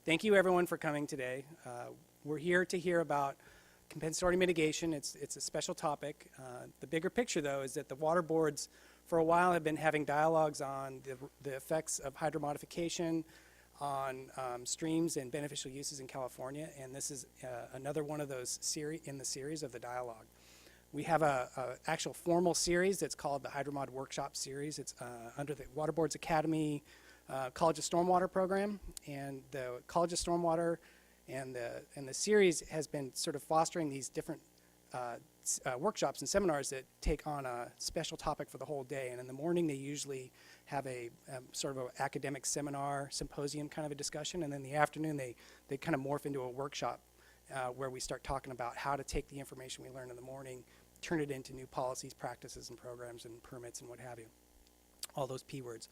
thank you everyone for coming today. We're here to hear about compensatory mitigation. It's a special topic. The bigger picture, though, is that the water boards for a while have been having dialogues on the effects of hydromodification on streams and beneficial uses in California, and this is another one of those in the series of the dialogue. We have a actual formal series that's called the Hydromod Workshop Series. It's under the Water Boards Academy College of Stormwater program, and the College of Stormwater and the series has been sort of fostering these different workshops and seminars that take on a special topic for the whole day. And in the morning, they usually have a sort of an academic seminar, symposium kind of a discussion, and then in the afternoon, they kind of morph into a workshop where we start talking about how to take the information we learn in the morning, turn it into new policies, practices, and programs, and permits, and what have you. All those P words.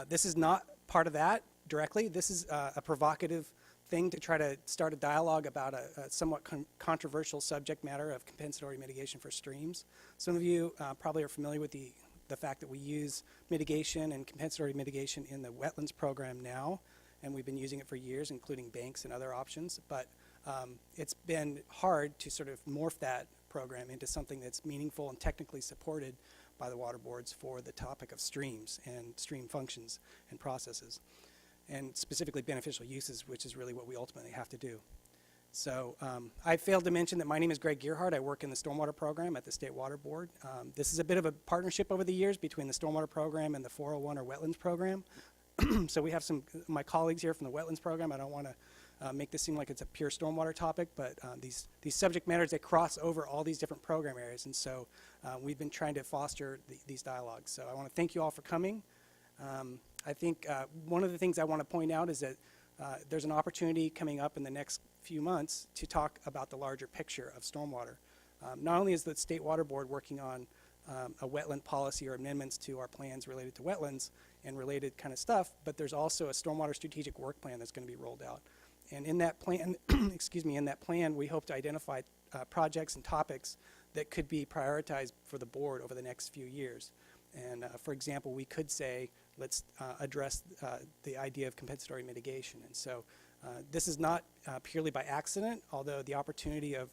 This is not part of that directly. This is a provocative thing to try to start a dialogue about a somewhat controversial subject matter of compensatory mitigation for streams. Some of you probably are familiar with the fact that we use mitigation and compensatory mitigation in the wetlands program now, and we've been using it for years, including banks and other options. But it's been hard to sort of morph that program into something that's meaningful and technically supported by the water boards for the topic of streams and stream functions and processes, and specifically beneficial uses, which is really what we ultimately have to do. So I failed to mention that my name is Greg Gearhart. I work in the Stormwater Program at the State Water Board. This is a bit of a partnership over the years between the Stormwater Program and the 401 or Wetlands Program. So we have my colleagues here from the Wetlands Program. I don't want to make this seem like it's a pure stormwater topic, but these subject matters, they cross over all these different program areas, and so we've been trying to foster these dialogues. So I want to thank you all for coming. I think one of the things I want to point out is that there's an opportunity coming up in the next few months to talk about the larger picture of stormwater. Not only is the State Water Board working on a wetland policy or amendments to our plans related to wetlands and related kind of stuff, but there's also a stormwater strategic work plan that's going to be rolled out. And in that plan, excuse me, in that plan, we hope to identify projects and topics that could be prioritized for the board over the next few years. And for example, we could say, let's address the idea of compensatory mitigation. And so this is not purely by accident, although the opportunity of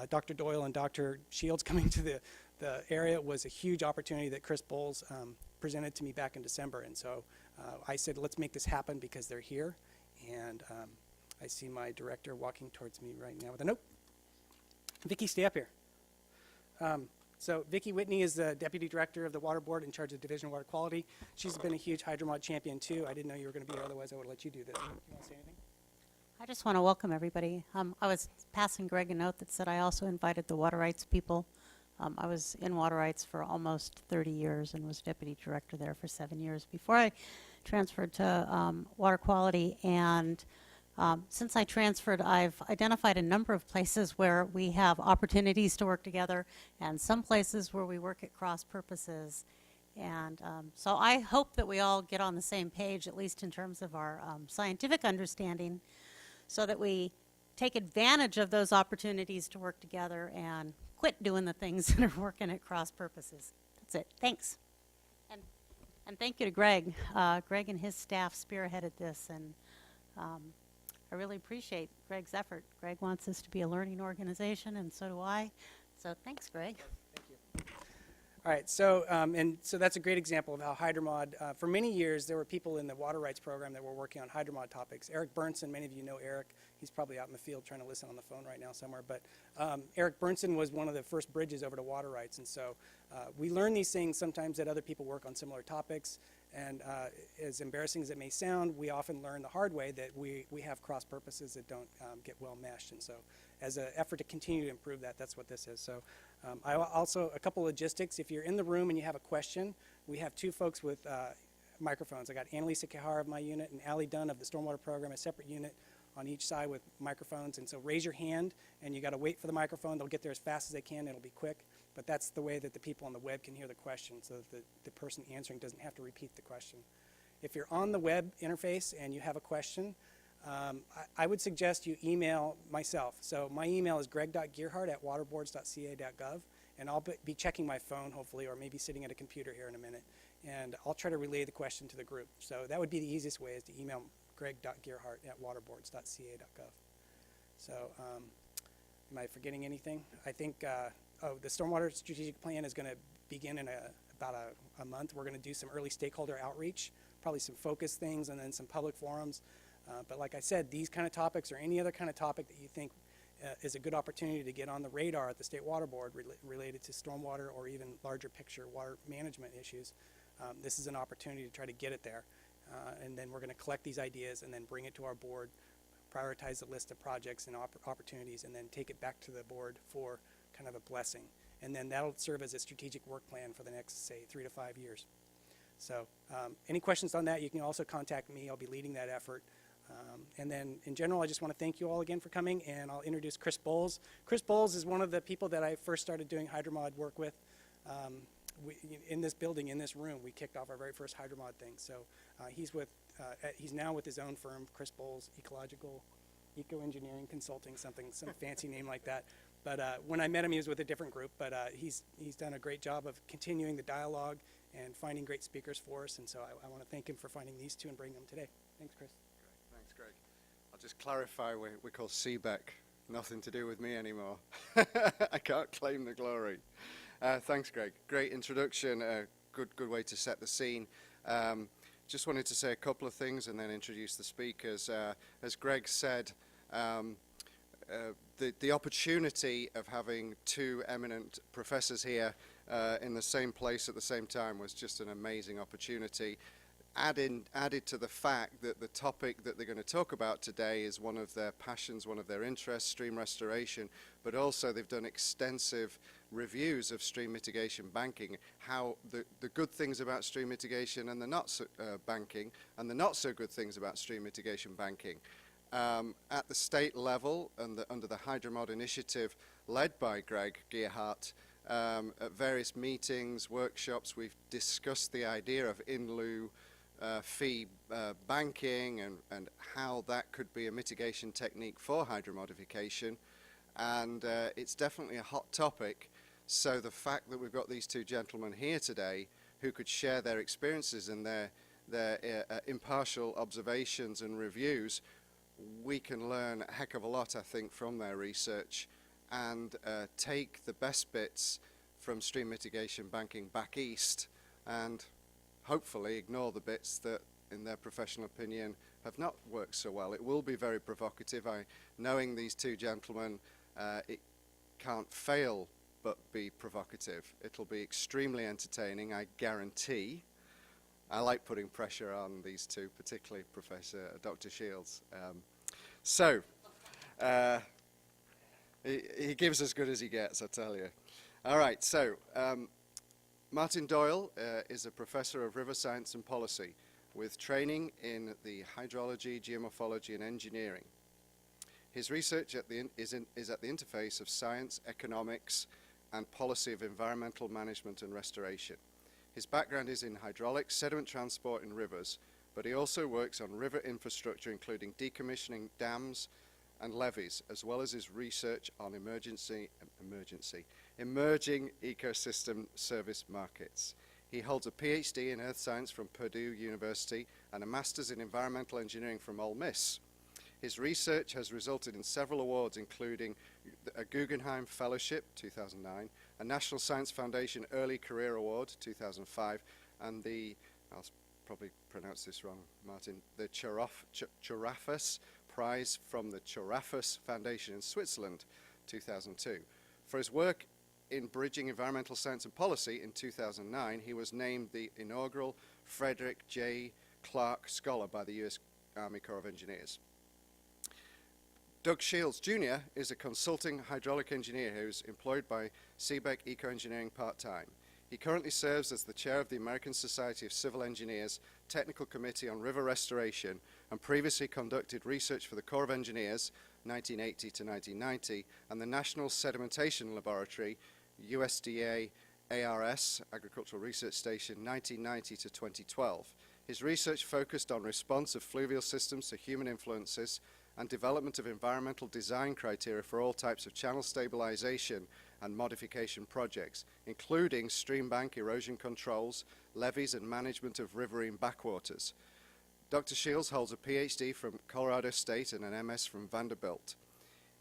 Dr. Doyle and Dr. Shields coming to the area was a huge opportunity that Chris Bowles presented to me back in December. And so I said, let's make this happen because they're here. And I see my director walking towards me right now with a note. Vicki, stay up here. So Vicki Whitney is the Deputy Director of the Water Board in charge of Division of Water Quality. She's been a huge hydromod champion too. I didn't know you were going to be here, otherwise I would have let you do this. Do you want to say anything? I just want to welcome everybody. I was passing Greg a note that said I also invited the water rights people. I was in water rights for almost 30 years and was Deputy Director there for 7 years before I transferred to water quality. And since I transferred, I've identified a number of places where we have opportunities to work together and some places where we work at cross purposes. And so I hope that we all get on the same page, at least in terms of our scientific understanding, so that we take advantage of those opportunities to work together and quit doing the things that are working at cross purposes. That's it. Thanks. And thank you to Greg. Greg and his staff spearheaded this, and I really appreciate Greg's effort. Greg wants this to be a learning organization, and so do I. So thanks, Greg. Thank you. All right, so so that's a great example of how hydromod, for many years, there were people in the water rights program that were working on hydromod topics. Eric Burnson, many of you know Eric. He's probably out in the field trying to listen on the phone right now somewhere. But Eric Burnson was one of the first bridges over to water rights. And so we learn these things sometimes that other people work on similar topics. And as embarrassing as it may sound, we often learn the hard way that we have cross purposes that don't get well meshed. And so as an effort to continue to improve that, that's what this is. So I also, a couple logistics. If you're in the room and you have a question, we have two folks with microphones. I got Annalisa Kahar of my unit and Allie Dunn of the Stormwater Program, a separate unit on each side with microphones. And so raise your hand, and you got to wait for the microphone. They'll get there as fast as they can. It'll be quick. But that's the way that the people on the web can hear the question, so that the person answering doesn't have to repeat the question. If you're on the web interface and you have a question, I would suggest you email myself. So my email is greg.gearhart@waterboards.ca.gov, and I'll be checking my phone, hopefully, or maybe sitting at a computer here in a minute. And I'll try to relay the question to the group. So that would be the easiest way, is to email greg.gearhart@waterboards.ca.gov. So, am I forgetting anything? I think, the Stormwater Strategic Plan is going to begin in about a month. We're going to do some early stakeholder outreach, probably some focus things, and then some public forums. But like I said, these kind of topics or any other kind of topic that you think is a good opportunity to get on the radar at the State Water Board related to stormwater or even larger picture water management issues, this is an opportunity to try to get it there. And then we're going to collect these ideas and then bring it to our board, prioritize the list of projects and opportunities, and then take it back to the board for kind of a blessing. And then that'll serve as a strategic work plan for the next, say, 3 to 5 years. So any questions on that, you can also contact me. I'll be leading that effort. And then in general, I just want to thank you all again for coming, and I'll introduce Chris Bowles. Chris Bowles is one of the people that I first started doing hydromod work with. In this building, in this room, we kicked off our very first hydromod thing. So he's now with his own firm, Chris Bowles Eco Engineering Consulting, some fancy name like that. But when I met him, he was with a different group. But he's done a great job of continuing the dialogue and finding great speakers for us. And so I want to thank him for finding these two and bringing them today. Thanks, Chris. Thanks, Greg. I'll just clarify, we call CBEC, nothing to do with me anymore. I can't claim the glory. Thanks, Greg. Great introduction, good way to set the scene. Just wanted to say a couple of things and then introduce the speakers. As Greg said, the opportunity of having two eminent professors here in the same place at the same time was just an amazing opportunity. Added to the fact that the topic that they're going to talk about today is one of their passions, one of their interests, stream restoration, but also they've done extensive reviews of stream mitigation banking, how the good things about stream mitigation and the not so banking, and the not so good things about stream mitigation banking. At the state level and under the Hydromod initiative led by Greg Gearhart, at various meetings, workshops, we've discussed the idea of in-lieu fee banking and how that could be a mitigation technique for hydromodification, and it's definitely a hot topic. So the fact that we've got these two gentlemen here today who could share their experiences and their impartial observations and reviews, we can learn a heck of a lot, I think, from their research and take the best bits from stream mitigation banking back east and hopefully ignore the bits that, in their professional opinion, have not worked so well. It will be very provocative. Knowing these two gentlemen, it can't fail but be provocative. It'll be extremely entertaining, I guarantee. I like putting pressure on these two, particularly Dr. Shields. He gives as good as he gets, I tell you. All right, so Martin Doyle is a professor of river science and policy with training in the hydrology, geomorphology, and engineering. His research is at the interface of science, economics, and policy of environmental management and restoration. His background is in hydraulics, sediment transport in rivers, but he also works on river infrastructure, including decommissioning dams and levees, as well as his research on emerging ecosystem service markets. He holds a PhD in earth science from Purdue University and a master's in environmental engineering from Ole Miss. His research has resulted in several awards, including a Guggenheim Fellowship, 2009, a National Science Foundation Early Career Award, 2005, and I'll probably pronounce this wrong, Martin, the Chorafus Prize from the Chorafus Foundation in Switzerland, 2002. For his work in bridging environmental science and policy in 2009, he was named the inaugural Frederick J. Clark Scholar by the U.S. Army Corps of Engineers. Doug Shields, Jr. is a consulting hydraulic engineer who's employed by CBEC Eco Engineering part-time. He currently serves as the chair of the American Society of Civil Engineers Technical Committee on River Restoration and previously conducted research for the Corps of Engineers 1980 to 1990 and the National Sedimentation Laboratory USDA ARS Agricultural Research Station 1990 to 2012. His research focused on response of fluvial systems to human influences and development of environmental design criteria for all types of channel stabilization and modification projects, including stream bank erosion controls, levees, and management of riverine backwaters. Dr. Shields holds a PhD from Colorado State and an MS from Vanderbilt.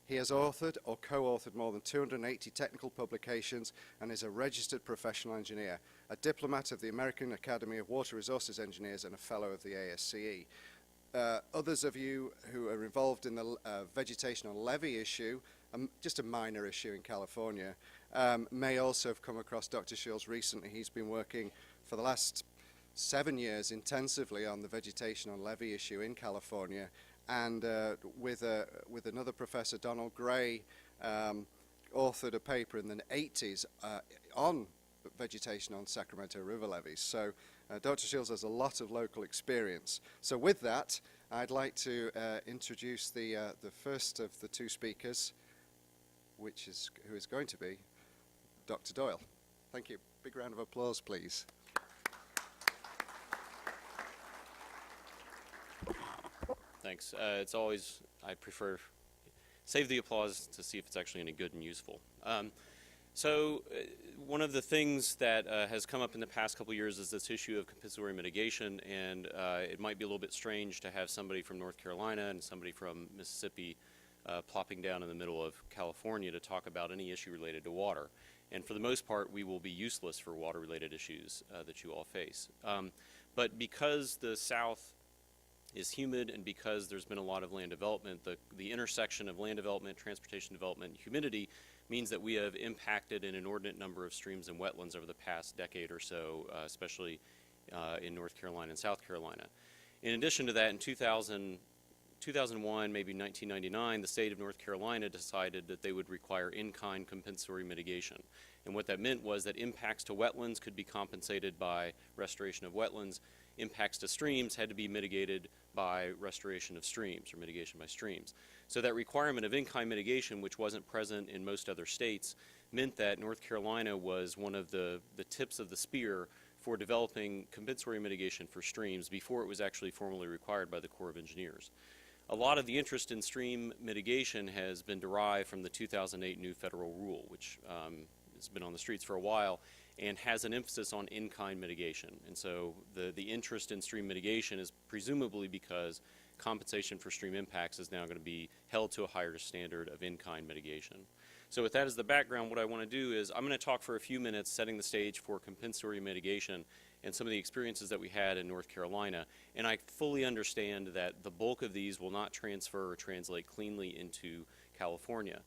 He has authored or co-authored more than 280 technical publications and is a registered professional engineer, a diplomat of the American Academy of Water Resources Engineers and a fellow of the ASCE. Others of you who are involved in the vegetation on levee issue, just a minor issue in California, may also have come across Dr. Shields recently. He's been working for the last 7 years intensively on the vegetation on levee issue in California, and with another professor, Donald Gray, authored a paper in the 80s on vegetation on Sacramento River levees. So Dr. Shields has a lot of local experience. So with that, I'd like to introduce the first of the two speakers, who is going to be Dr. Doyle. Thank you. Big round of applause, please. Thanks. It's always, I prefer, save the applause to see if it's actually any good and useful. One of the things that has come up in the past couple years is this issue of compensatory mitigation, and it might be a little bit strange to have somebody from North Carolina and somebody from Mississippi plopping down in the middle of California to talk about any issue related to water. And for the most part, we will be useless for water-related issues that you all face. But because the South is humid, and because there's been a lot of land development, the intersection of land development, transportation development, and humidity means that we have impacted an inordinate number of streams and wetlands over the past decade or so, especially in North Carolina and South Carolina. In addition to that, in 2001, maybe 1999, the state of North Carolina decided that they would require in-kind compensatory mitigation. And what that meant was that impacts to wetlands could be compensated by restoration of wetlands. Impacts to streams had to be mitigated by restoration of streams or mitigation by streams. So that requirement of in-kind mitigation, which wasn't present in most other states, meant that North Carolina was one of the tips of the spear for developing compensatory mitigation for streams before it was actually formally required by the Corps of Engineers. A lot of the interest in stream mitigation has been derived from the 2008 new federal rule, which has been on the streets for a while and has an emphasis on in-kind mitigation. And so the interest in stream mitigation is presumably because compensation for stream impacts is now going to be held to a higher standard of in-kind mitigation. So with that as the background, what I want to do is I'm going to talk for a few minutes setting the stage for compensatory mitigation and some of the experiences that we had in North Carolina. And I fully understand that the bulk of these will not transfer or translate cleanly into California.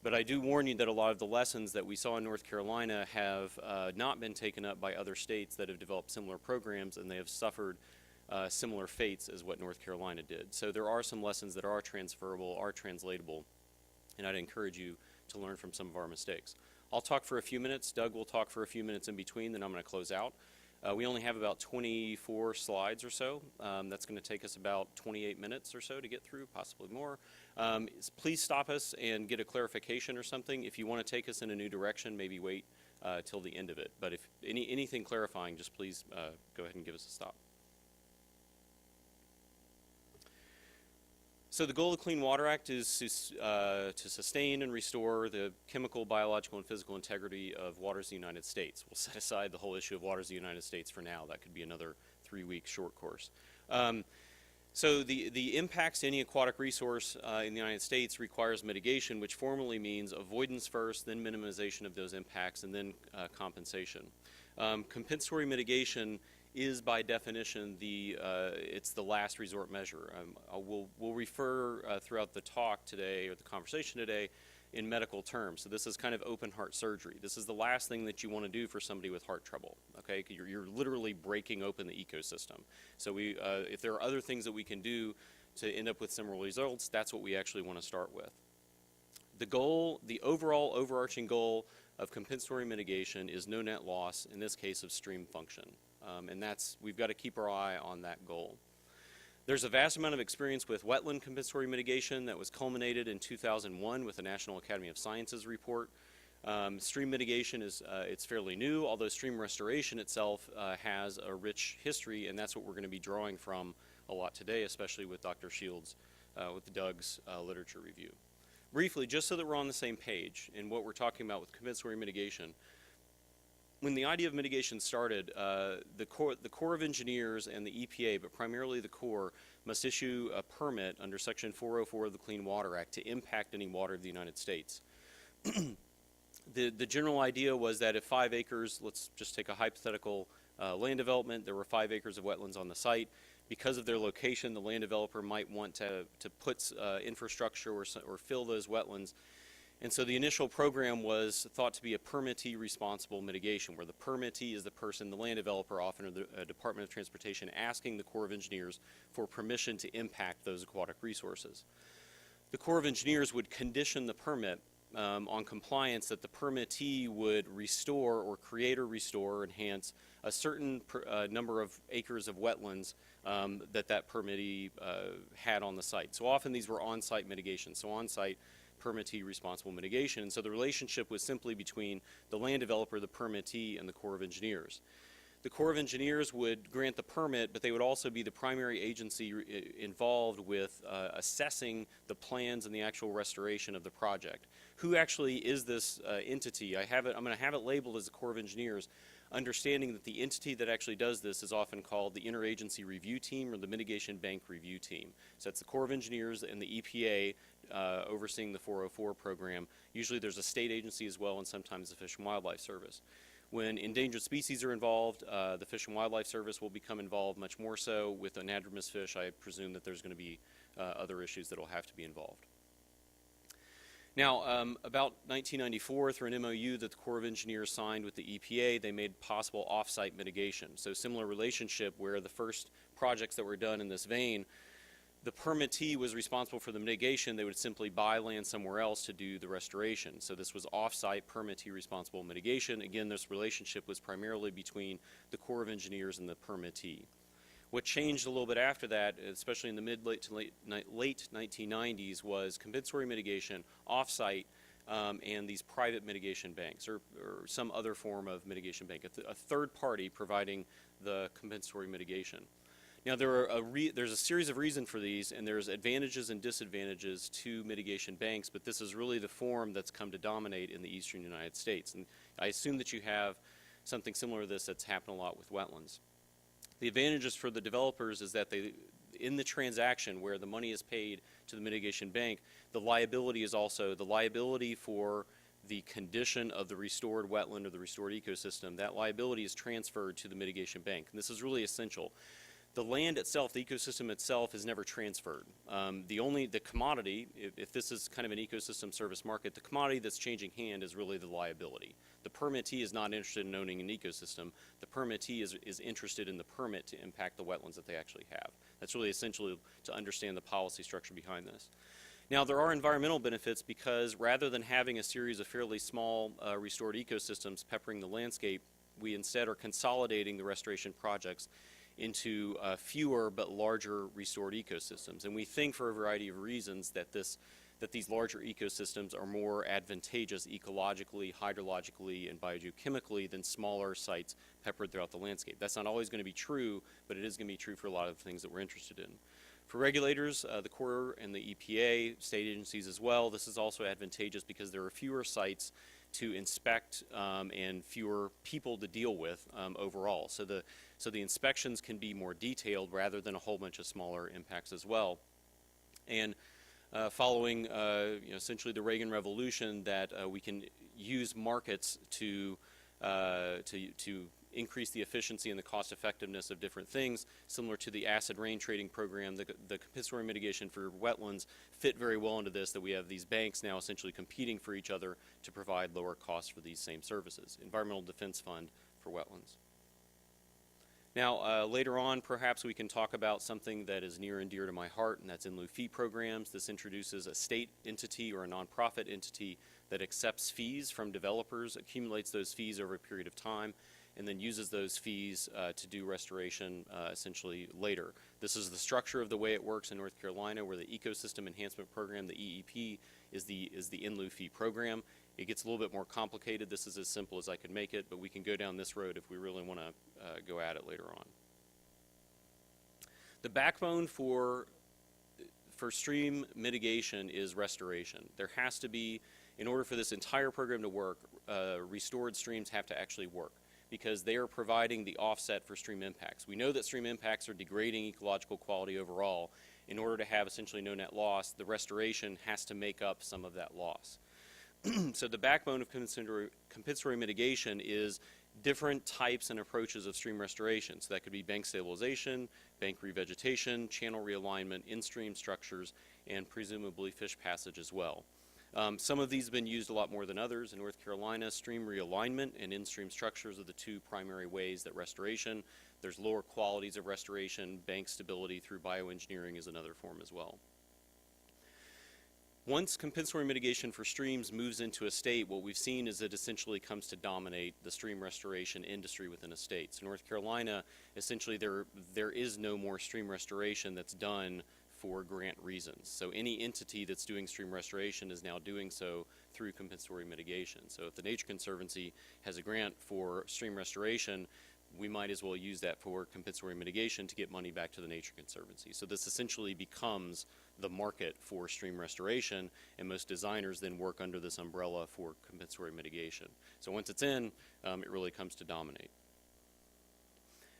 But I do warn you that a lot of the lessons that we saw in North Carolina have not been taken up by other states that have developed similar programs, and they have suffered similar fates as what North Carolina did. So there are some lessons that are transferable, are translatable, and I'd encourage you to learn from some of our mistakes. I'll talk for a few minutes. Doug will talk for a few minutes in between, then I'm going to close out. We only have about 24 slides or so. That's going to take us about 28 minutes or so to get through, possibly more. Please stop us and get a clarification or something. If you want to take us in a new direction, maybe wait till the end of it. But if anything clarifying, just please go ahead and give us a stop. So the goal of the Clean Water Act is to sustain and restore the chemical, biological, and physical integrity of waters of the United States. We'll set aside the whole issue of waters of the United States for now. That could be another 3-week short course. So the impacts to any aquatic resource in the United States requires mitigation, which formally means avoidance first, then minimization of those impacts, and then compensation. Compensatory mitigation is by definition it's the last resort measure. We'll refer throughout the talk today or the conversation today in medical terms. So this is kind of open heart surgery. This is the last thing that you want to do for somebody with heart trouble. Okay, you're literally breaking open the ecosystem. So if there are other things that we can do to end up with similar results, that's what we actually want to start with. The goal, the overall overarching goal of compensatory mitigation is no net loss, in this case of stream function. And we've got to keep our eye on that goal. There's a vast amount of experience with wetland compensatory mitigation that was culminated in 2001 with the National Academy of Sciences report. Stream mitigation it's fairly new, although stream restoration itself has a rich history, and that's what we're going to be drawing from a lot today, especially with Dr. Shields, with Doug's literature review. Briefly, just so that we're on the same page in what we're talking about with compensatory mitigation, when the idea of mitigation started, the Corps of Engineers and the EPA, but primarily the Corps, must issue a permit under Section 404 of the Clean Water Act to impact any water of the United States. The general idea was that if 5 acres, let's just take a hypothetical land development, there were 5 acres of wetlands on the site. Because of their location, the land developer might want to put infrastructure or fill those wetlands. And so the initial program was thought to be a permittee responsible mitigation, where the permittee is the person, the land developer, often or the Department of Transportation, asking the Corps of Engineers for permission to impact those aquatic resources. The Corps of Engineers would condition the permit on compliance that the permittee would restore or create or restore or enhance a certain number of acres of wetlands that permittee had on the site. So often these were on-site mitigation. So on-site permittee responsible mitigation. And so the relationship was simply between the land developer, the permittee, and the Corps of Engineers. The Corps of Engineers would grant the permit, but they would also be the primary agency involved with assessing the plans and the actual restoration of the project. Who actually is this entity? I'm going to have it labeled as the Corps of Engineers, understanding that the entity that actually does this is often called the Interagency Review Team or the Mitigation Bank Review Team. So that's the Corps of Engineers and the EPA overseeing the 404 program. Usually there's a state agency as well, and sometimes the Fish and Wildlife Service. When endangered species are involved, the Fish and Wildlife Service will become involved much more so. With anadromous fish, I presume that there's going to be other issues that will have to be involved. Now, about 1994, through an MOU that the Corps of Engineers signed with the EPA, they made possible off-site mitigation. So similar relationship where the first projects that were done in this vein, the permittee was responsible for the mitigation. They would simply buy land somewhere else to do the restoration. So this was off-site permittee responsible mitigation. Again, this relationship was primarily between the Corps of Engineers and the permittee. What changed a little bit after that, especially in the mid-late to late 1990s, was compensatory mitigation, off-site, and these private mitigation banks, or some other form of mitigation bank, a third party providing the compensatory mitigation. Now, there's a series of reasons for these, and there's advantages and disadvantages to mitigation banks, but this is really the form that's come to dominate in the eastern United States. And I assume that you have something similar to this that's happened a lot with wetlands. The advantages for the developers is that in the transaction where the money is paid to the mitigation bank, the liability is also the liability for the condition of the restored wetland or the restored ecosystem. That liability is transferred to the mitigation bank, and this is really essential. The land itself, the ecosystem itself, is never transferred. The commodity, if this is kind of an ecosystem service market, the commodity that's changing hand is really the liability. The permittee is not interested in owning an ecosystem. The permittee is interested in the permit to impact the wetlands that they actually have. That's really essential to understand the policy structure behind this. Now, there are environmental benefits because rather than having a series of fairly small restored ecosystems peppering the landscape, we instead are consolidating the restoration projects into fewer but larger restored ecosystems. And we think for a variety of reasons that these larger ecosystems are more advantageous ecologically, hydrologically, and biogeochemically than smaller sites peppered throughout the landscape. That's not always going to be true, but it is going to be true for a lot of the things that we're interested in. For regulators, the Corps and the EPA, state agencies as well, this is also advantageous because there are fewer sites to inspect and fewer people to deal with overall. So the inspections can be more detailed rather than a whole bunch of smaller impacts as well. And following essentially the Reagan Revolution, that we can use markets to increase the efficiency and the cost effectiveness of different things, similar to the acid rain trading program. The compensatory mitigation for wetlands fit very well into this, that we have these banks now essentially competing for each other to provide lower costs for these same services. Environmental Defense Fund for wetlands. Now, later on, perhaps we can talk about something that is near and dear to my heart, and that's in lieu fee programs. This introduces a state entity or a nonprofit entity that accepts fees from developers, accumulates those fees over a period of time, and then uses those fees to do restoration essentially later. This is the structure of the way it works in North Carolina, where the Ecosystem Enhancement Program, the EEP, is the in lieu fee program. It gets a little bit more complicated. This is as simple as I could make it, but we can go down this road if we really want to go at it later on. The backbone for stream mitigation is restoration. There has to be, in order for this entire program to work, restored streams have to actually work. because they are providing the offset for stream impacts. We know that stream impacts are degrading ecological quality overall. In order to have essentially no net loss, the restoration has to make up some of that loss. So the backbone of compensatory mitigation is different types and approaches of stream restoration. So that could be bank stabilization, bank revegetation, channel realignment, in-stream structures, and presumably fish passage as well. Some of these have been used a lot more than others. In North Carolina, stream realignment and in-stream structures are the two primary ways that restoration. There's lower qualities of restoration. Bank stability through bioengineering is another form as well. Once compensatory mitigation for streams moves into a state, what we've seen is it essentially comes to dominate the stream restoration industry within a state. So North Carolina, essentially there is no more stream restoration that's done for grant reasons. So any entity that's doing stream restoration is now doing so through compensatory mitigation. So if the Nature Conservancy has a grant for stream restoration, we might as well use that for compensatory mitigation to get money back to the Nature Conservancy. So this essentially becomes the market for stream restoration, and most designers then work under this umbrella for compensatory mitigation. So once it's in, it really comes to dominate.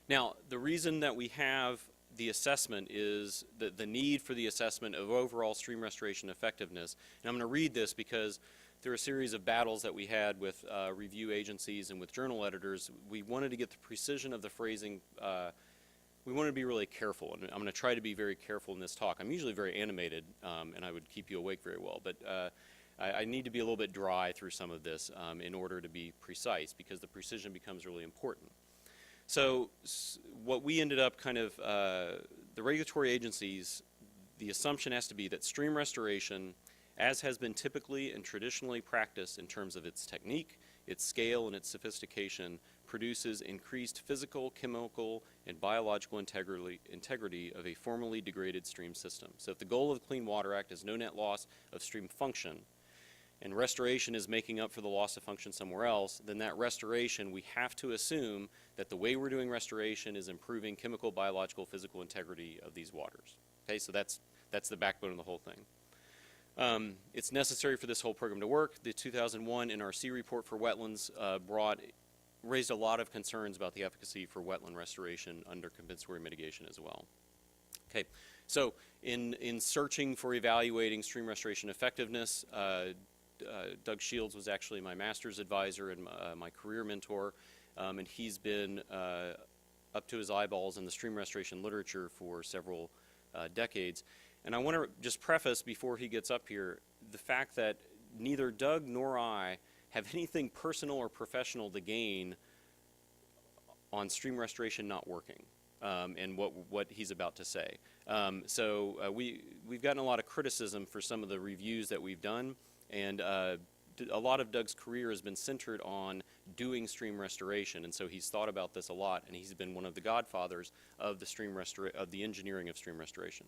Now, the reason that we have the assessment is the need for the assessment of overall stream restoration effectiveness. And I'm going to read this because through a series of battles that we had with review agencies and with journal editors, we wanted to get the precision of the phrasing. We wanted to be really careful, and I'm going to try to be very careful in this talk. I'm usually very animated, and I would keep you awake very well, but I need to be a little bit dry through some of this in order to be precise, because the precision becomes really important. So what we ended up kind of, the regulatory agencies, the assumption has to be that stream restoration, as has been typically and traditionally practiced in terms of its technique, its scale, and its sophistication, produces increased physical, chemical, and biological integrity of a formerly degraded stream system. So if the goal of the Clean Water Act is no net loss of stream function, and restoration is making up for the loss of function somewhere else, then that restoration, we have to assume that the way we're doing restoration is improving chemical, biological, physical integrity of these waters. Okay, so that's the backbone of the whole thing. It's necessary for this whole program to work. The 2001 NRC report for wetlands raised a lot of concerns about the efficacy for wetland restoration under compensatory mitigation as well. Okay, so in searching for evaluating stream restoration effectiveness, Doug Shields was actually my master's advisor and my career mentor, and he's been up to his eyeballs in the stream restoration literature for several decades. And I want to just preface before he gets up here the fact that neither Doug nor I have anything personal or professional to gain on stream restoration not working, and what he's about to say. We've gotten a lot of criticism for some of the reviews that we've done, and a lot of Doug's career has been centered on doing stream restoration, and so he's thought about this a lot, and he's been one of the godfathers of the engineering of stream restoration.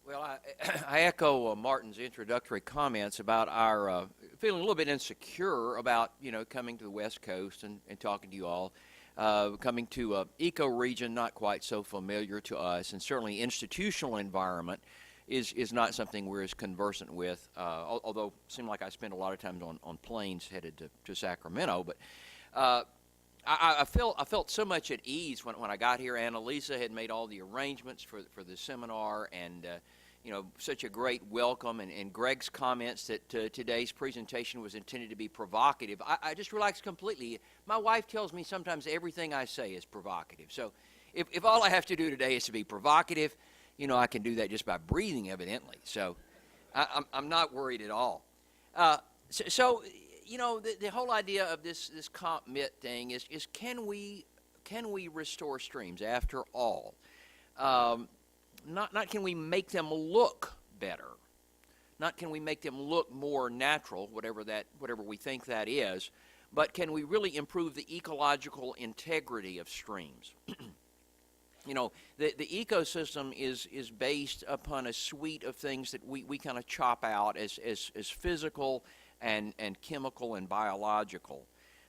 Well, I echo Martin's introductory comments about our feeling a little bit insecure about, coming to the West Coast and talking to you all. Coming to an eco-region not quite so familiar to us, and certainly institutional environment is not something we're as conversant with, although it seemed like I spent a lot of time on planes headed to Sacramento. But I felt so much at ease when I got here. Annalisa had made all the arrangements for the seminar, and such a great welcome, and Greg's comments that today's presentation was intended to be provocative. I just relaxed completely. My wife tells me sometimes everything I say is provocative. So if all I have to do today is to be provocative, I can do that just by breathing, evidently. So I'm not worried at all. The whole idea of this comp mit thing is can we restore streams after all? Not can we make them look better, not can we make them look more natural, whatever we think that is, but can we really improve the ecological integrity of streams? The ecosystem is based upon a suite of things that we kind of chop out as physical and chemical and biological.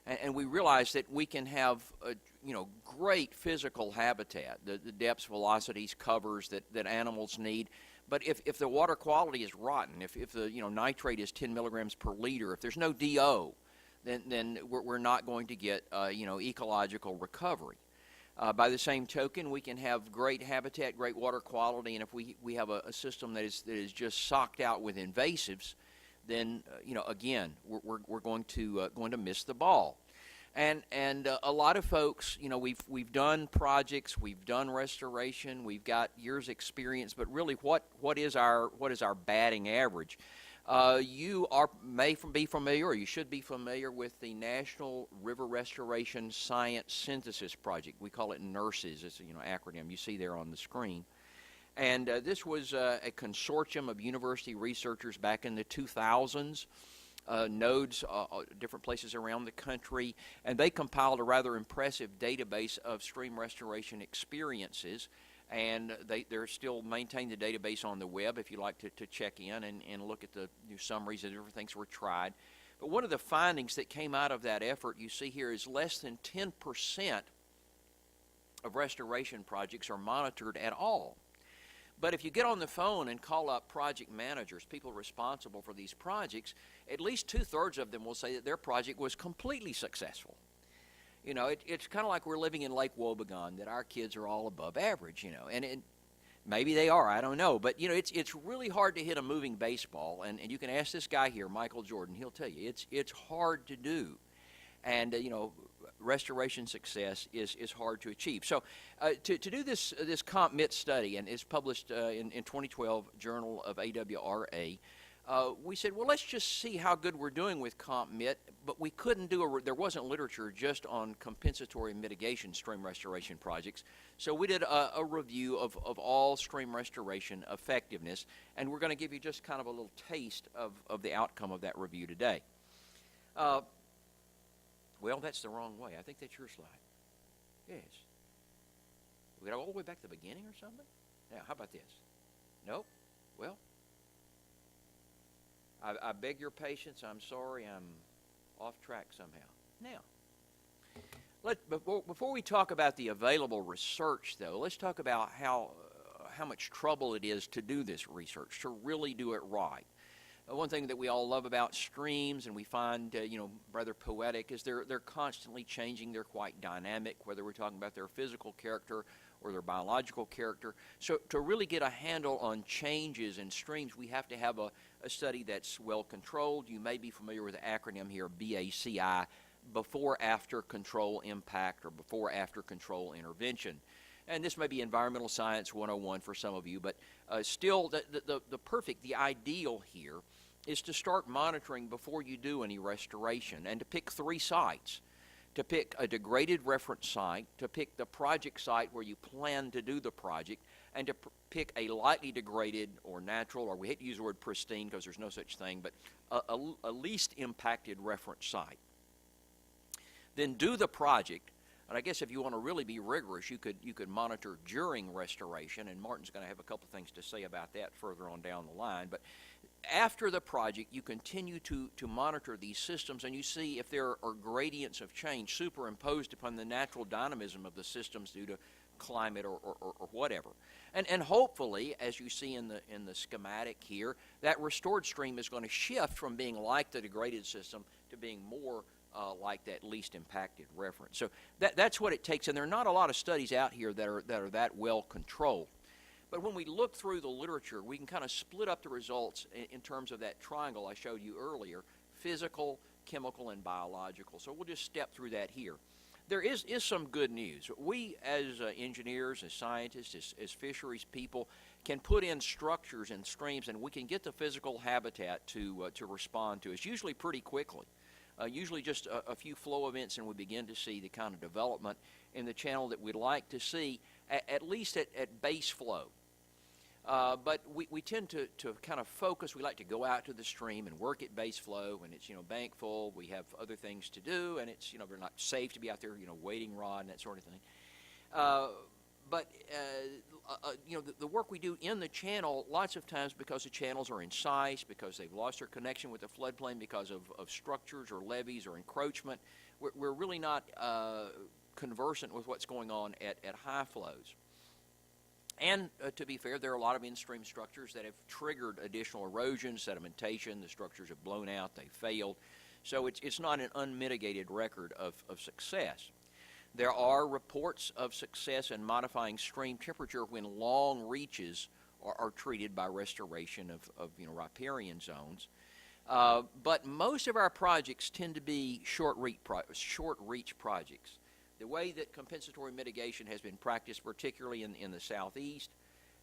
And we realize that we can have great physical habitat, the depths, velocities, covers that animals need. But if the water quality is rotten, if the nitrate is 10 milligrams per liter, if there's no DO, then we're not going to get ecological recovery. By the same token, we can have great habitat, great water quality, and if we have a system that is just socked out with invasives, then again we're going to miss the ball. And a lot of folks, we've done projects, we've done restoration, we've got years experience, but really what is our batting average? You may be familiar, or you should be familiar with the National River Restoration Science Synthesis Project. We call it NERSES. It's an acronym you see there on the screen. And this was a consortium of university researchers back in the 2000s, nodes, different places around the country, and they compiled a rather impressive database of stream restoration experiences. And they're still maintaining the database on the web if you like to check in and look at the new summaries of different things were tried. But one of the findings that came out of that effort you see here is less than 10% of restoration projects are monitored at all. But if you get on the phone and call up project managers, people responsible for these projects, at least 2/3 of them will say that their project was completely successful. It's kind of like we're living in Lake Wobegon, that our kids are all above average, and maybe they are, I don't know. But, it's really hard to hit a moving baseball, and you can ask this guy here, Michael Jordan, he'll tell you, it's hard to do. And, restoration success is hard to achieve. So to do this CompMit study, and it's published in 2012 Journal of AWRA, we said, well, let's just see how good we're doing with CompMit, but we couldn't there wasn't literature just on compensatory mitigation stream restoration projects. So we did a review of all stream restoration effectiveness, and we're going to give you just kind of a little taste of the outcome of that review today. Well, that's the wrong way. I think that's your slide. Yes. We got all the way back to the beginning or something? Now, how about this? Nope. Well, I beg your patience. I'm sorry. I'm off track somehow. Now, before we talk about the available research, though, let's talk about how much trouble it is to do this research, to really do it right. One thing that we all love about streams, and we find rather poetic, is they're constantly changing. They're quite dynamic, whether we're talking about their physical character or their biological character. So to really get a handle on changes in streams, we have to have a study that's well controlled. You may be familiar with the acronym here, BACI, before after control impact, or before after control intervention. And this may be environmental science 101 for some of you, but still the ideal here is to start monitoring before you do any restoration, and to pick 3 sites. To pick a degraded reference site, to pick the project site where you plan to do the project, and to pick a lightly degraded or natural, or we hate to use the word pristine because there's no such thing, but a least impacted reference site. Then do the project. And I guess if you want to really be rigorous, you could monitor during restoration, and Martin's going to have a couple things to say about that further on down the line. But after the project, you continue to monitor these systems, and you see if there are gradients of change superimposed upon the natural dynamism of the systems due to climate or whatever. And hopefully, as you see in the schematic here, that restored stream is going to shift from being like the degraded system to being more like that least impacted reference. So that's what it takes, and there are not a lot of studies out here that are that well controlled. But when we look through the literature, we can kind of split up the results in terms of that triangle I showed you earlier: physical, chemical, and biological. So we'll just step through that here. There is some good news. We, as engineers, as scientists, as fisheries people, can put in structures and streams, and we can get the physical habitat to respond to us, usually pretty quickly. Usually just a few flow events, and we begin to see the kind of development in the channel that we'd like to see, at least at base flow. But we tend to kind of focus. We like to go out to the stream and work at base flow, and it's bank full. We have other things to do, and it's we're not safe to be out there wading rod and that sort of thing. But the work we do in the channel, lots of times because the channels are incised, because they've lost their connection with the floodplain because of structures or levees or encroachment, we're really not conversant with what's going on at high flows. And to be fair, there are a lot of in-stream structures that have triggered additional erosion, sedimentation. The structures have blown out, they've failed. So it's not an unmitigated record of success. There are reports of success in modifying stream temperature when long reaches are treated by restoration of riparian zones. But most of our projects tend to be short reach projects. The way that compensatory mitigation has been practiced, particularly in the southeast,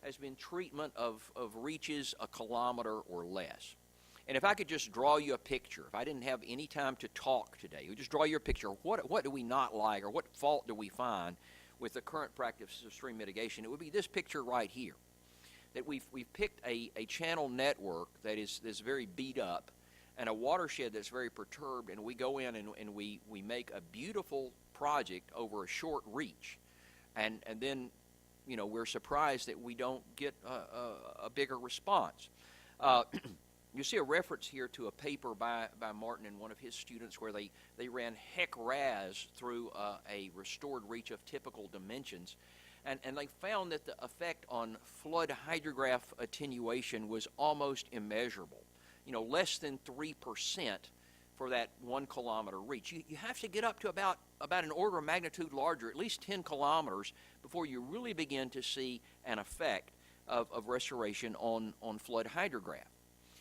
has been treatment of reaches a kilometer or less. And if I could just draw you a picture, if I didn't have any time to talk today, just draw you a picture of what do we not like or what fault do we find with the current practice of stream mitigation, it would be this picture right here. That we've picked a channel network that's very beat up and a watershed that's very perturbed, and we go in and we make a beautiful project over a short reach, and then we're surprised that we don't get a bigger response. You see a reference here to a paper by Martin and one of his students where they ran HEC-RAS through a restored reach of typical dimensions, and they found that the effect on flood hydrograph attenuation was almost immeasurable, less than 3% for that 1 kilometer reach. You have to get up to about an order of magnitude larger, at least 10 kilometers, before you really begin to see an effect of restoration on flood hydrograph.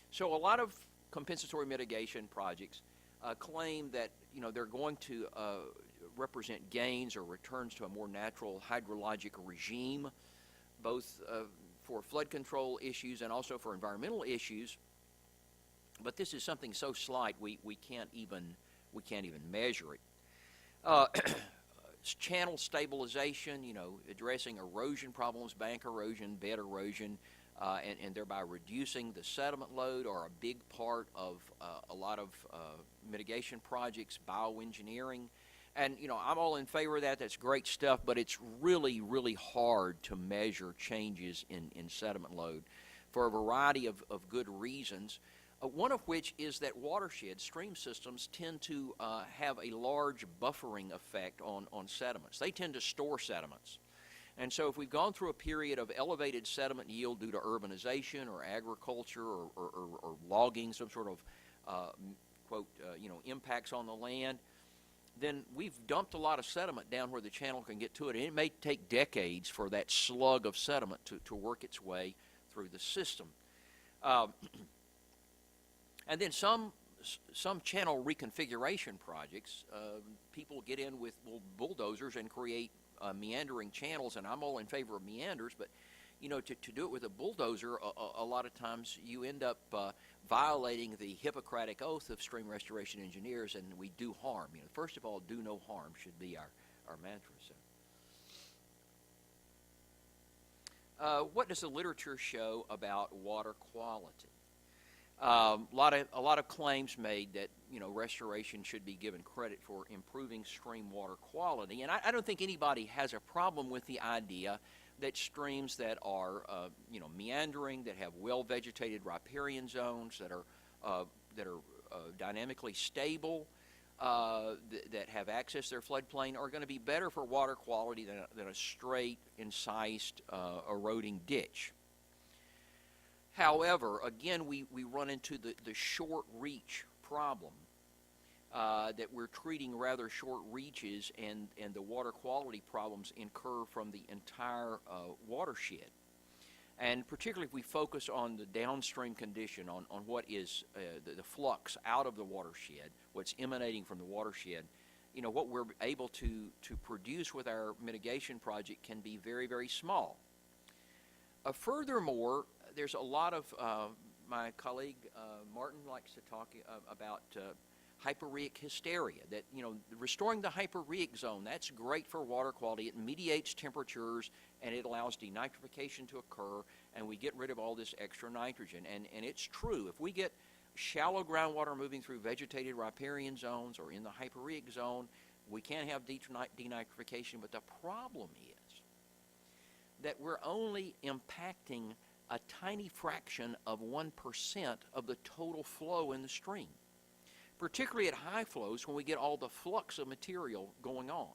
So a lot of compensatory mitigation projects claim that they're going to represent gains or returns to a more natural hydrologic regime, both for flood control issues and also for environmental issues. But this is something so slight we can't even measure it. Channel stabilization, addressing erosion problems, bank erosion, bed erosion, and thereby reducing the sediment load are a big part of a lot of mitigation projects, bioengineering. And, I'm all in favor of that. That's great stuff, but it's really, really hard to measure changes in sediment load for a variety of good reasons. One of which is that watersheds, stream systems, tend to have a large buffering effect on sediments. They tend to store sediments. And so if we've gone through a period of elevated sediment yield due to urbanization or agriculture or logging, some sort of, quote, impacts on the land, then we've dumped a lot of sediment down where the channel can get to it. And it may take decades for that slug of sediment to work its way through the system. And then some channel reconfiguration projects, people get in with bulldozers and create meandering channels, and I'm all in favor of meanders, but to do it with a bulldozer, a lot of times you end up violating the Hippocratic oath of stream restoration engineers, and we do harm. First of all, do no harm should be our mantra. So. What does the literature show about water quality? A lot of claims made that restoration should be given credit for improving stream water quality, and I don't think anybody has a problem with the idea that streams that are meandering, that have well vegetated riparian zones, that are dynamically stable, that have access to their floodplain are going to be better for water quality than a straight, incised, eroding ditch. However, again, we run into the short reach problem, that we're treating rather short reaches, and the water quality problems incur from the entire watershed. And particularly if we focus on the downstream condition, on what is the flux out of the watershed, what's emanating from the watershed, what we're able to produce with our mitigation project can be very, very small. Furthermore, there's a lot of, my colleague Martin likes to talk about hyperrheic hysteria, that, restoring the hyperrheic zone, that's great for water quality. It mediates temperatures, and it allows denitrification to occur, and we get rid of all this extra nitrogen. And it's true. If we get shallow groundwater moving through vegetated riparian zones or in the hyperrheic zone, we can have denitrification, but the problem is that we're only impacting a tiny fraction of 1% of the total flow in the stream, particularly at high flows when we get all the flux of material going on.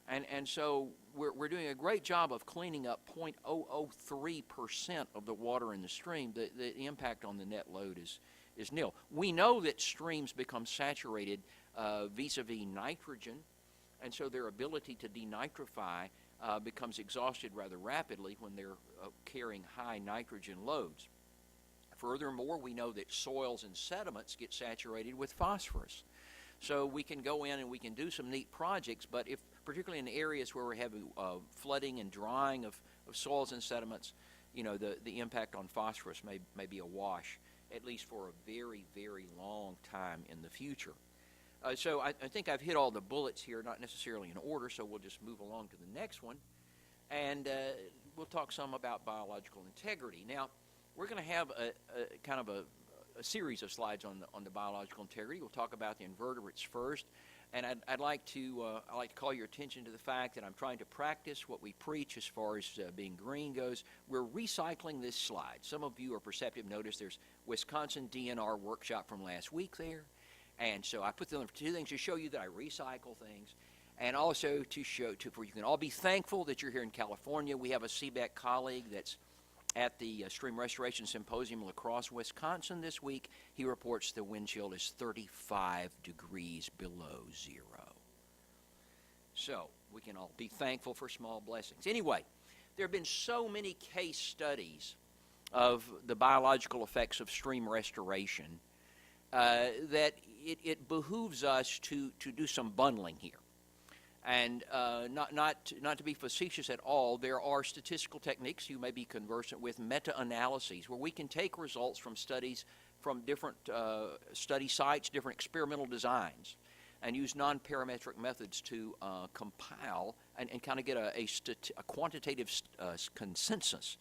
And so we're doing a great job of cleaning up 0.003% of the water in the stream. The impact on the net load is nil. We know that streams become saturated vis-a-vis nitrogen, and so their ability to denitrify becomes exhausted rather rapidly when they're carrying high nitrogen loads. Furthermore, we know that soils and sediments get saturated with phosphorus. So we can go in and we can do some neat projects, but if particularly in areas where we have flooding and drying of soils and sediments, you know, the impact on phosphorus may be a wash, at least for a very, very long time in the future. So I think I've hit all the bullets here, not necessarily in order, so we'll just move along to the next one. And we'll talk some about biological integrity. Now, we're going to have a kind of a series of slides on the biological integrity. We'll talk about the invertebrates first, and I'd like to call your attention to the fact that I'm trying to practice what we preach as far as being green goes. We're recycling this slide. Some of you are perceptive. Notice there's Wisconsin DNR workshop from last week there, and so I put them for two things: to show you that I recycle things, and also to show for you can all be thankful that you're here in California. We have a CBEC colleague that's at the Stream Restoration Symposium in La Crosse, Wisconsin this week. He reports the wind chill is 35 degrees below zero. So we can all be thankful for small blessings. Anyway, there have been so many case studies of the biological effects of stream restoration that it behooves us to do some bundling here. And not to be facetious at all, there are statistical techniques you may be conversant with, meta-analyses, where we can take results from studies from different study sites, different experimental designs, and use non-parametric methods to compile and kind of get a quantitative consensus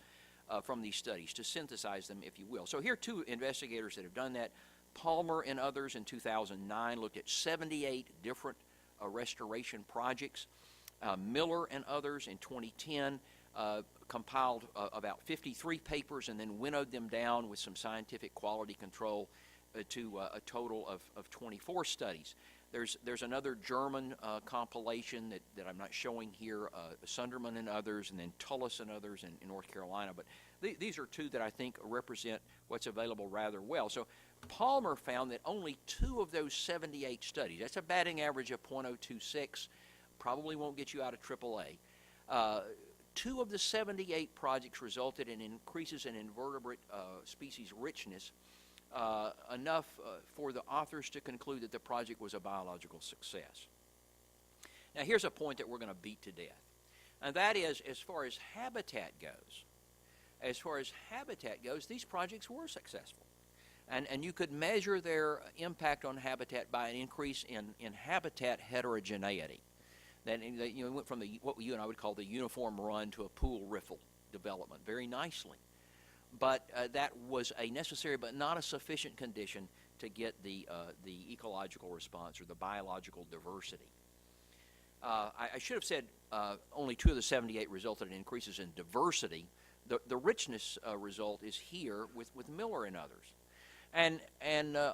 from these studies, to synthesize them, if you will. So here are two investigators that have done that. Palmer and others in 2009 looked at 78 different restoration projects. Miller and others in 2010 compiled about 53 papers and then winnowed them down with some scientific quality control to a total of 24 studies. There's another German compilation that I'm not showing here, Sunderman and others, and then Tullis and others in North Carolina. But these are two that I think represent what's available rather well. So Palmer found that only 2 of those 78 studies, that's a batting average of 0.026, probably won't get you out of AAA. 2 of the 78 projects resulted in increases in invertebrate species richness, enough for the authors to conclude that the project was a biological success. Now here's a point that we're going to beat to death, and that is, as far as habitat goes, these projects were successful. And you could measure their impact on habitat by an increase in habitat heterogeneity. Then you know, went from what you and I would call the uniform run to a pool riffle development very nicely. But that was a necessary but not a sufficient condition to get the ecological response or the biological diversity. I should have said only 2 of the 78 resulted in increases in diversity. The richness result is here with Miller and others. And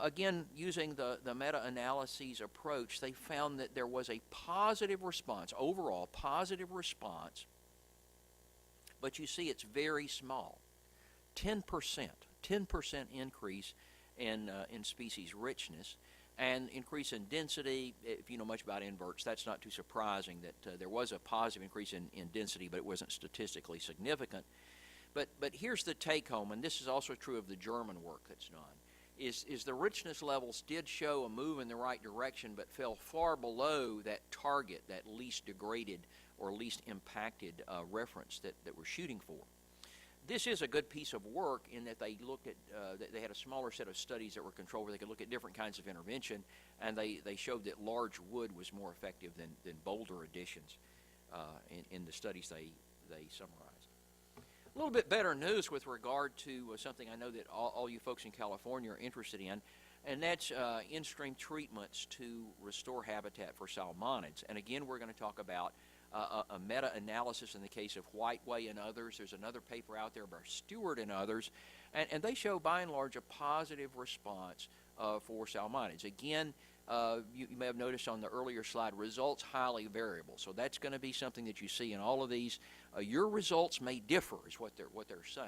again, using the meta-analyses approach, they found that there was a positive response, overall positive response, but you see it's very small. 10% increase in species richness, and increase in density. If you know much about inverts, that's not too surprising that there was a positive increase in density, but it wasn't statistically significant. But here's the take-home, and this is also true of the German work that's done, is the richness levels did show a move in the right direction, but fell far below that target, that least degraded or least impacted reference that we're shooting for. This is a good piece of work in that they looked at, they had a smaller set of studies that were controlled where they could look at different kinds of intervention, and they showed that large wood was more effective than boulder additions in the studies they summarized. A little bit better news with regard to something I know that all you folks in California are interested in, and that's in-stream treatments to restore habitat for salmonids. And again, we're going to talk about a meta-analysis in the case of Whiteway and others. There's another paper out there by Stewart and others, and they show by and large a positive response for salmonids. Again, you may have noticed on the earlier slide, results highly variable. So that's going to be something that you see in all of these. Your results may differ, is what they're saying.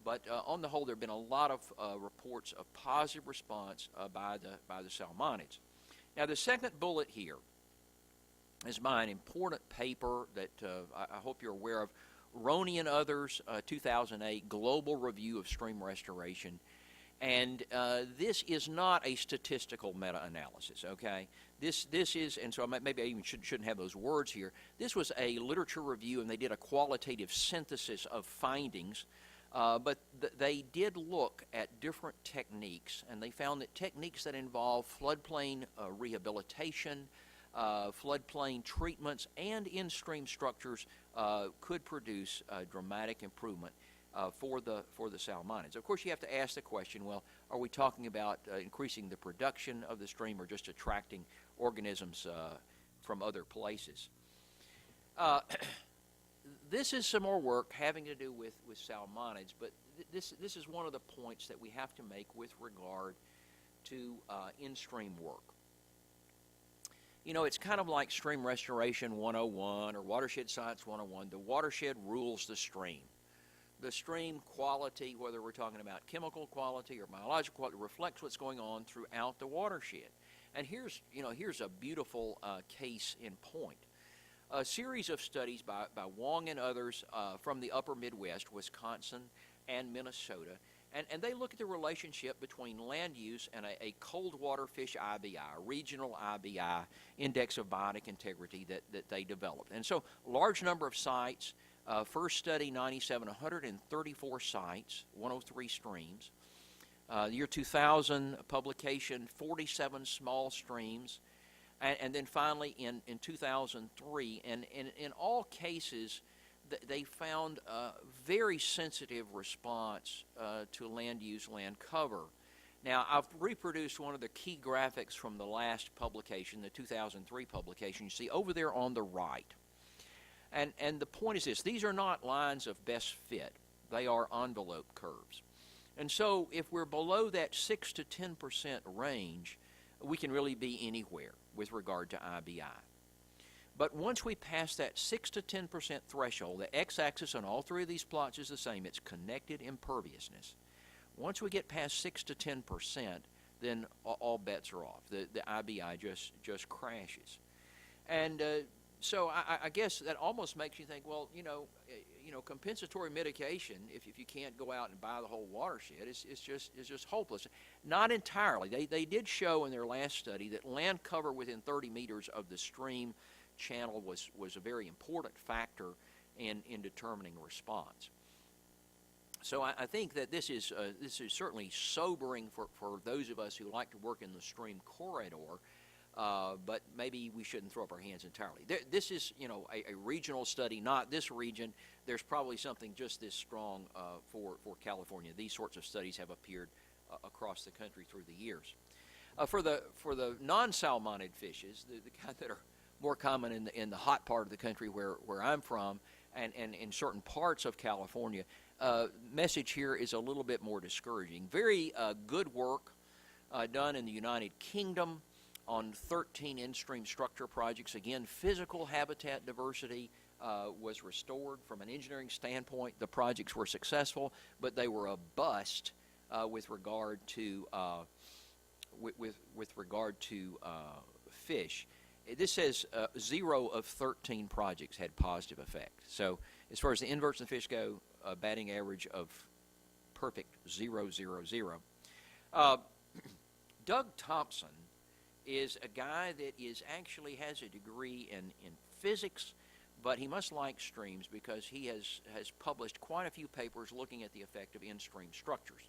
But on the whole, there have been a lot of reports of positive response by the salmonids. Now, the second bullet here is by an important paper that I hope you're aware of, Roney and others, 2008, Global Review of Stream Restoration. And this is not a statistical meta-analysis, okay? This is, and so maybe I even shouldn't have those words here. This was a literature review, and they did a qualitative synthesis of findings. But they did look at different techniques, and they found that techniques that involve floodplain rehabilitation, floodplain treatments, and in-stream structures could produce dramatic improvement for the salmonids. Of course, you have to ask the question, well, are we talking about increasing the production of the stream or just attracting organisms from other places? This is some more work having to do with salmonids, but this is one of the points that we have to make with regard to in-stream work. You know, it's kind of like Stream Restoration 101 or Watershed Science 101. The watershed rules the stream. The stream quality, whether we're talking about chemical quality or biological quality, reflects what's going on throughout the watershed. And here's a beautiful case in point. A series of studies by Wong and others from the upper Midwest, Wisconsin and Minnesota, and they look at the relationship between land use and a cold water fish IBI, a regional IBI, Index of Biotic Integrity, that they developed. And so large number of sites, first study 97, 134 sites, 103 streams. The year 2000 publication, 47 small streams. And then finally in 2003, and in all cases, they found a very sensitive response to land use, land cover. Now, I've reproduced one of the key graphics from the last publication, the 2003 publication, you see over there on the right. And the point is this, these are not lines of best fit. They are envelope curves. And so if we're below that 6 to 10% range, we can really be anywhere with regard to IBI. But once we pass that 6 to 10% threshold, the x-axis on all three of these plots is the same. It's connected imperviousness. Once we get past 6 to 10%, then all bets are off. The IBI just crashes. And so I guess that almost makes you think, well, compensatory mitigation, if you can't go out and buy the whole watershed, it's just hopeless. Not entirely. They did show in their last study that land cover within 30 meters of the stream channel was a very important factor in determining a response. So I think that this is certainly sobering for those of us who like to work in the stream corridor. But maybe we shouldn't throw up our hands entirely. This is, a regional study, not this region. There's probably something just this strong for California. These sorts of studies have appeared across the country through the years. For the non-salmonid fishes, the kind that are more common in the hot part of the country where I'm from, and in certain parts of California, message here is a little bit more discouraging. Very good work done in the United Kingdom on 13 in-stream structure projects. Again, physical habitat diversity was restored from an engineering standpoint. The projects were successful, but they were a bust with regard to fish. This says 0 of 13 projects had positive effect. So as far as the inverts and fish go, a batting average of perfect 0, 0, 0. Doug Thompson is a guy that actually has a degree in physics, but he must like streams because he has published quite a few papers looking at the effect of in-stream structures.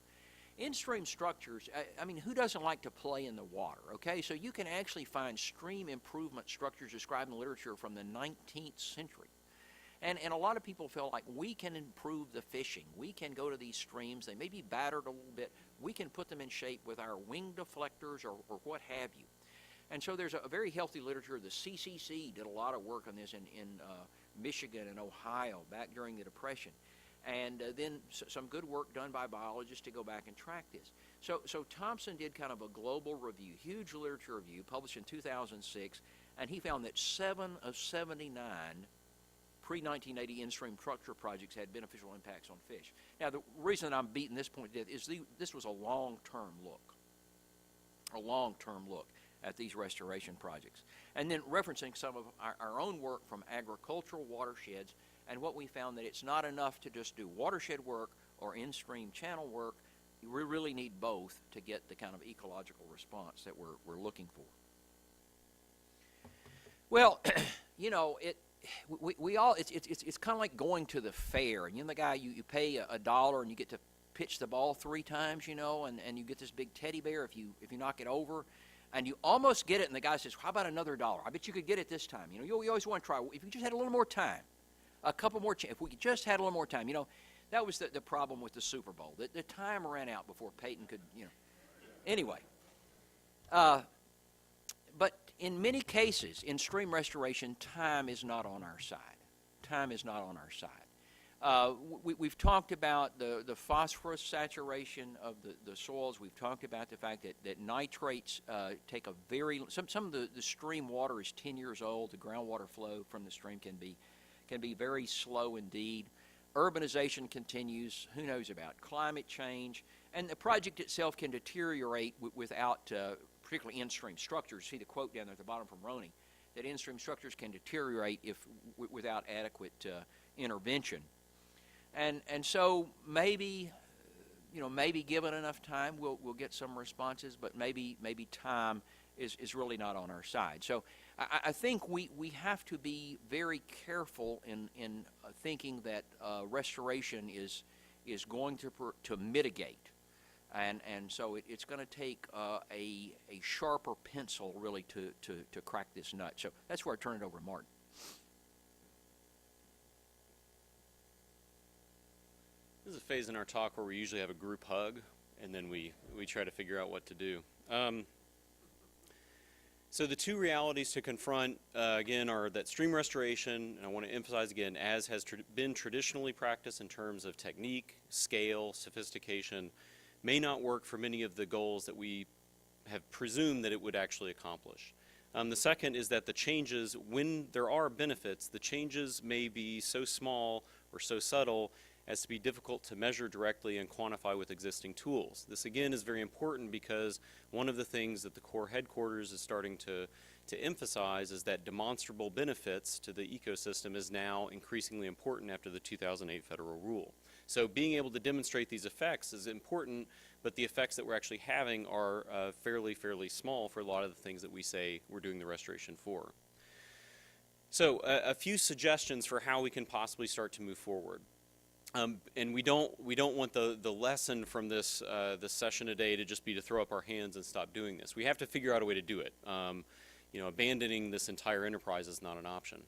In-stream structures, I mean, who doesn't like to play in the water, okay? So you can actually find stream improvement structures described in literature from the 19th century. And a lot of people feel like we can improve the fishing. We can go to these streams. They may be battered a little bit. We can put them in shape with our wing deflectors or what have you. And so there's a very healthy literature. The CCC did a lot of work on this in Michigan and Ohio back during the Depression. And then some good work done by biologists to go back and track this. So Thompson did kind of a global review, huge literature review, published in 2006, and he found that 7 of 79 pre-1980 in-stream structure projects had beneficial impacts on fish. Now, the reason I'm beating this point to death is this was a long-term look at these restoration projects. And then referencing some of our own work from agricultural watersheds, and what we found that it's not enough to just do watershed work or in-stream channel work. We really need both to get the kind of ecological response that we're looking for. Well, it's kind of like going to the fair. And the guy, you pay $1 and you get to pitch the ball 3 times, and you get this big teddy bear if you knock it over. And you almost get it, and the guy says, how about another $1? I bet you could get it this time. You always want to try. If you just had a little more time, a couple more, if we just had a little more time, that was the problem with the Super Bowl. The time ran out before Peyton could, Anyway, but in many cases, in stream restoration, time is not on our side. Time is not on our side. We've talked about the phosphorus saturation of the soils. We've talked about the fact that nitrates take a some of the stream water is 10 years old. The groundwater flow from the stream can be very slow indeed. Urbanization continues. Who knows about climate change? And the project itself can deteriorate without, particularly in-stream structures. See the quote down there at the bottom from Roney, that in-stream structures can deteriorate without adequate intervention. And so maybe given enough time, we'll get some responses, but maybe time is really not on our side. So I think we have to be very careful in thinking that restoration is going to mitigate, and so it's going to take a sharper pencil really to crack this nut. So that's where I turn it over to Martin. This is a phase in our talk where we usually have a group hug, and then we try to figure out what to do. So the 2 realities to confront, again, are that stream restoration, and I want to emphasize again, as has been traditionally practiced in terms of technique, scale, sophistication, may not work for many of the goals that we have presumed that it would actually accomplish. The second is that the changes, when there are benefits, the changes may be so small or so subtle as to be difficult to measure directly and quantify with existing tools. This again is very important because one of the things that the Corps headquarters is starting to emphasize is that demonstrable benefits to the ecosystem is now increasingly important after the 2008 federal rule. So being able to demonstrate these effects is important, but the effects that we're actually having are fairly small for a lot of the things that we say we're doing the restoration for. So a few suggestions for how we can possibly start to move forward. And we don't want the lesson from this session today to just be to throw up our hands and stop doing this. We have to figure out a way to do it. Abandoning this entire enterprise is not an option.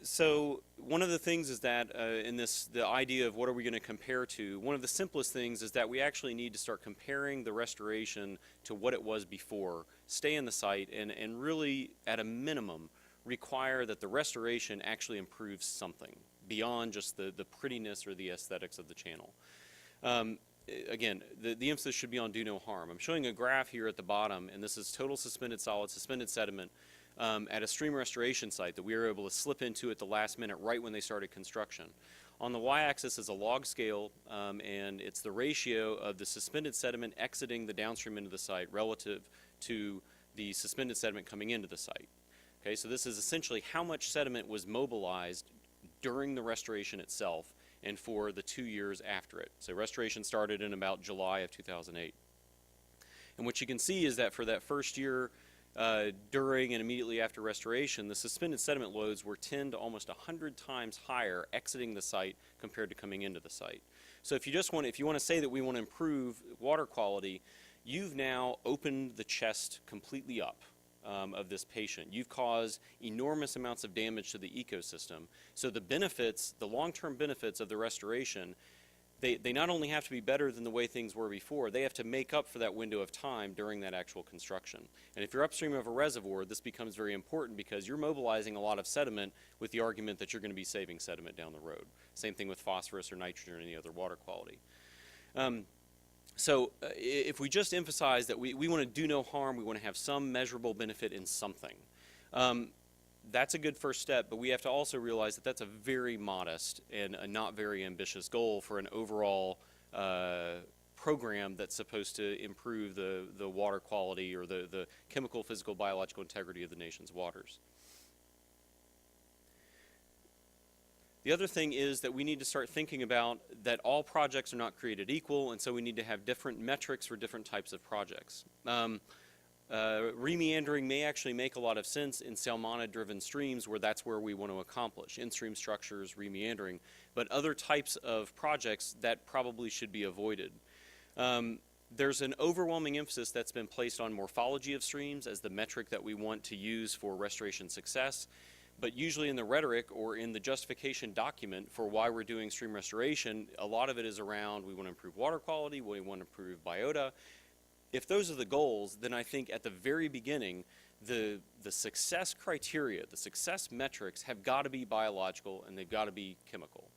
So one of the things is that the idea of what are we going to compare to, one of the simplest things is that we actually need to start comparing the restoration to what it was before, stay in the site, and really, at a minimum, require that the restoration actually improves something beyond just the prettiness or the aesthetics of the channel. Again, the emphasis should be on do no harm. I'm showing a graph here at the bottom, and this is total suspended solid, suspended sediment at a stream restoration site that we were able to slip into at the last minute right when they started construction. On the y-axis is a log scale, and it's the ratio of the suspended sediment exiting the downstream end of the site relative to the suspended sediment coming into the site. Okay, so this is essentially how much sediment was mobilized during the restoration itself and for the 2 years after it. So restoration started in about July of 2008. And what you can see is that for that first year, during and immediately after restoration, the suspended sediment loads were 10 to almost 100 times higher exiting the site compared to coming into the site. So if you want to say that we want to improve water quality, you've now opened the chest completely up of this patient. You've caused enormous amounts of damage to the ecosystem. So the benefits, the long-term benefits of the restoration, they not only have to be better than the way things were before, they have to make up for that window of time during that actual construction. And if you're upstream of a reservoir, this becomes very important because you're mobilizing a lot of sediment with the argument that you're going to be saving sediment down the road. Same thing with phosphorus or nitrogen or any other water quality. So if we just emphasize that we want to do no harm, we want to have some measurable benefit in something, that's a good first step, but we have to also realize that that's a very modest and a not very ambitious goal for an overall program that's supposed to improve the water quality or the chemical, physical, biological integrity of the nation's waters. The other thing is that we need to start thinking about that all projects are not created equal, and so we need to have different metrics for different types of projects. Remeandering may actually make a lot of sense in salmonid-driven streams where that's where we want to accomplish, in-stream structures, remeandering, but other types of projects that probably should be avoided. There's an overwhelming emphasis that's been placed on morphology of streams as the metric that we want to use for restoration success, but usually in the rhetoric or in the justification document for why we're doing stream restoration, a lot of it is around we want to improve water quality, we want to improve biota. If those are the goals, then I think at the very beginning, the success criteria, the success metrics have got to be biological and they've got to be chemical.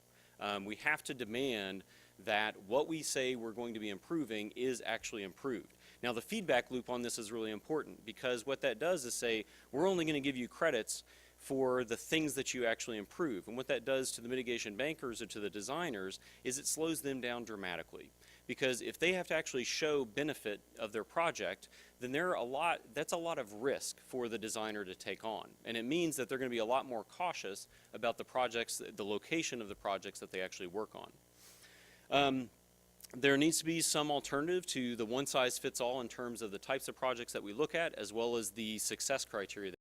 We have to demand that what we say we're going to be improving is actually improved. Now the feedback loop on this is really important because what that does is say we're only going to give you credits for the things that you actually improve. And what that does to the mitigation bankers or to the designers is it slows them down dramatically. Because if they have to actually show benefit of their project, then that's a lot of risk for the designer to take on. And it means that they're going to be a lot more cautious about the projects, the location of the projects that they actually work on. There needs to be some alternative to the one-size-fits-all in terms of the types of projects that we look at, as well as the success criteria that